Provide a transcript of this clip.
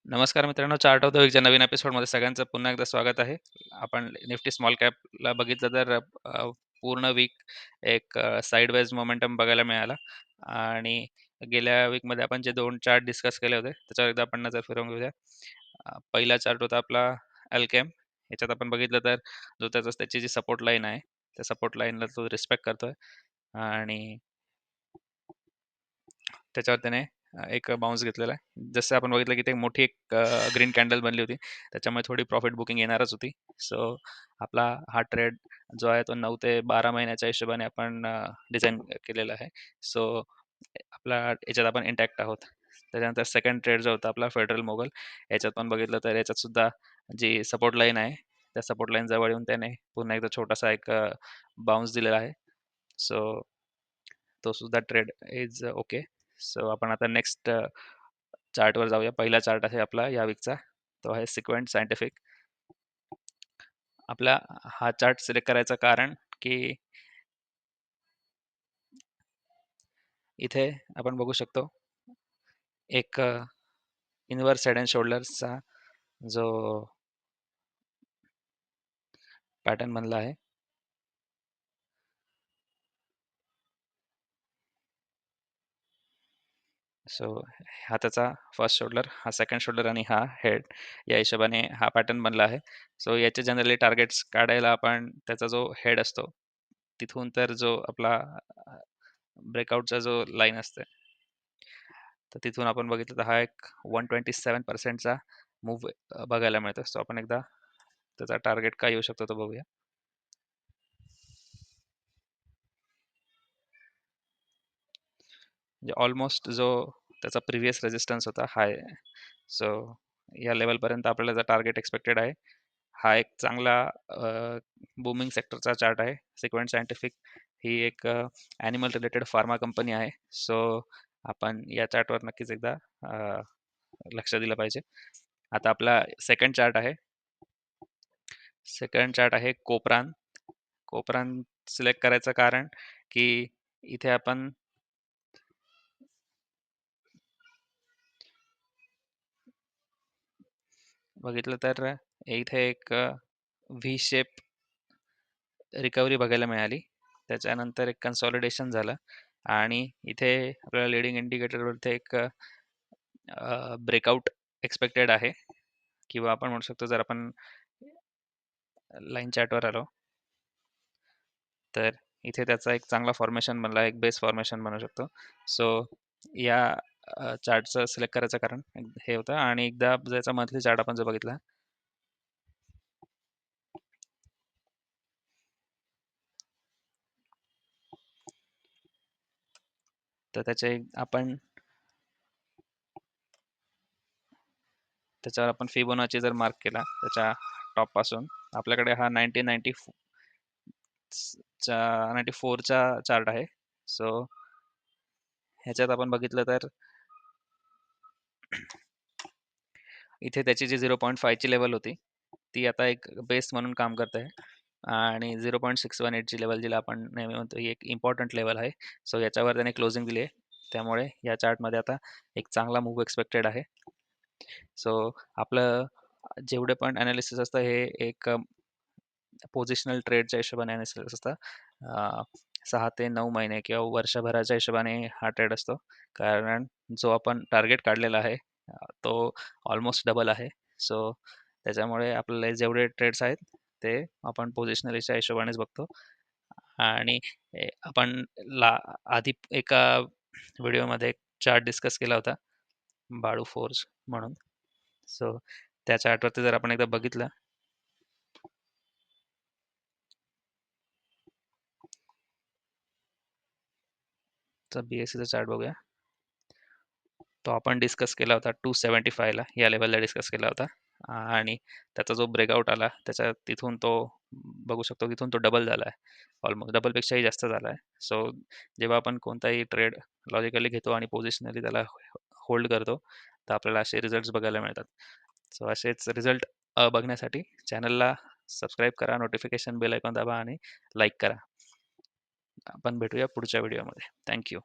नमस्कार मित्रांनो, chart of the वीकच्या नवीन एपिसोडमध्ये सगळ्यांचं पुन्हा एकदा स्वागत आहे. आपण निफ्टी स्मॉल कॅपला बघितलं तर पूर्ण वीक एक साइडवेज मोमेंटम बघायला मिळाला आणि गेल्या वीकमध्ये आपण जे 2 चार्ट डिस्कस केले होते, त्याच्यावर एकदा आपण नजर फिरवून घेऊया. पहिला चार्ट होता आपला अल्केम. याच्यात आपण बघितलं तर त्याची जी सपोर्ट लाईन आहे, त्या सपोर्ट लाईनला तो रिस्पेक्ट करतोय आणि त्याच्यावर त्याने एक बाउन्स घेतलेला आहे. जसं आपण बघितलं की ते मोठी एक ग्रीन कॅन्डल बनली होती. त्याच्यामुळे थोडी प्रॉफिट बुकिंग येणारच होती. सो आपला हा ट्रेड जो आहे तो 9 ते 12 महिन्याच्या हिशोबाने आपण डिझाइन केलेला आहे. सो आपला याच्यात आपण इंटॅक्ट आहोत. त्याच्यानंतर सेकंड ट्रेड जो होता आपला फेडरल मोगल, याच्यात पण बघितलं तर याच्यात सुद्धा जी सपोर्ट लाईन आहे, त्या सपोर्ट लाईन जवळ येऊन त्याने पुन्हा एकदा छोटासा एक बाउन्स दिलेला आहे. सो तो सुद्धा ट्रेड इज ओके. सो आपण आता नेक्स्ट चार्टवर जाऊया. पहिला चार्ट आहे आपला या वीकचा, तो आहे सिक्वेंट सायंटिफिक. आपला हा चार्ट सिलेक्ट करायचं कारण की इथे आपण बघू शकतो एक इनवर्स हेड अँड शोल्डर्सचा जो पॅटर्न बनला आहे. सो हा त्याचा फर्स्ट शोल्डर, हा सेकंड शोल्डर आणि हा हेड, या हिशोबाने हा पॅटर्न बनला आहे. सो याचे जनरली टार्गेट्स काढायला आपण त्याचा जो हेड असतो तिथून तर जो आपला ब्रेकआउटचा जो लाईन असते, तर तिथून आपण बघितलं तर हा एक 127% मूव्ह बघायला मिळतो. सो आपण एकदा त्याचा टार्गेट काय येऊ शकतो तो बघूया. म्हणजे ऑलमोस्ट जो त्याचा प्रिव्हियस रेजिस्टन्स होता हाय, सो या लेवलपर्यंत आपल्याला टार्गेट एक्सपेक्टेड आहे. हा एक चांगला बूमिंग सेक्टरचा चार्ट आहे. सिक्वेंट सायंटिफिक ही एक ॲनिमल रिलेटेड फार्मा कंपनी आहे. सो आपण या चार्टवर नक्कीच एकदा लक्ष दिलं पाहिजे. आता आपला सेकंड चार्ट आहे. सेकंड चार्ट आहे कोपरान. कोपरान सिलेक्ट करायचं कारण की इथे आपण बघितलं तर इथे एक व्ही शेप रिकव्हरी बघायला मिळाली. त्याच्यानंतर एक कन्सॉलिडेशन झालं आणि इथे आपल्याला लीडिंग इंडिकेटरवरती एक ब्रेकआउट एक्सपेक्टेड आहे, किंवा आपण म्हणू शकतो जर आपण लाईन चार्टवर आलो तर इथे त्याचा एक चांगला फॉर्मेशन बनला, एक बेस फॉर्मेशन बनू शकतो. सो या चार्टचं सिलेक्ट करायचं कारण हे होतं. आणि एकदा ज्याचा मंथली चार्ट आपण जो बघितला, तर त्याच्यावर आपण फिबोनाची जर मार्क केला त्याच्या टॉप पासून, आपल्याकडे हा 1994चा चार्ट आहे. सो ह्याच्यात आपण बघितलं तर इथे त्याची जी 0.5 ची लेवल होती ती आता एक बेस म्हणून काम करत आहे. आणि 0.618 ची लेवल जिला आपण नेहमी म्हणतो ही एक इम्पॉर्टंट लेवल आहे. सो याच्यावर त्याने क्लोजिंग दिली आहे. त्यामुळे या चार्टमध्ये आता एक चांगला मूव्ह एक्सपेक्टेड आहे. सो आपलं जेवढे पण अनालिसिस असतं हे एक पोझिशनल ट्रेडच्या हिशोबाने अनालिसिस असतं. 6 ते 9 महिने किंवा वर्षभराच्या हिशोबाने हा ट्रेड असतो. कारण जो आपण टार्गेट काढलेला आहे तो ऑलमोस्ट डबल आहे. सो त्याच्यामुळे आपल्याला जेवढे ट्रेड्स आहेत ते आपण पोझिशनलीच्या हिशोबानेच बघतो. आणि आपण आधी एका व्हिडिओमध्ये एक चार्ट डिस्कस केला होता, बाळू फोर्ज म्हणून. सो त्या चार्टवरती जर आपण एकदा बघितलं तर BSCचा चार्ट बघूया. तो आपण डिस्कस केला होता 275 ला, या लेवलला डिस्कस केला होता. आणि त्याचा जो ब्रेकआउट आला त्याच्या तिथून तो बघू शकतो, तिथून तो डबल झाला आहे, ऑलमोस्ट डबलपेक्षाही जास्त झाला आहे. सो जेव्हा आपण कोणताही ट्रेड लॉजिकली घेतो आणि पोझिशनली त्याला होल्ड करतो तर आपल्याला असे रिझल्ट्स बघायला मिळतात. सो असेच रिझल्ट बघण्यासाठी चॅनलला सबस्क्राईब करा, नोटिफिकेशन बेल आयकॉन दाबा आणि लाईक करा. आपण भेटूया पुढच्या व्हिडिओमध्ये. थँक्यू.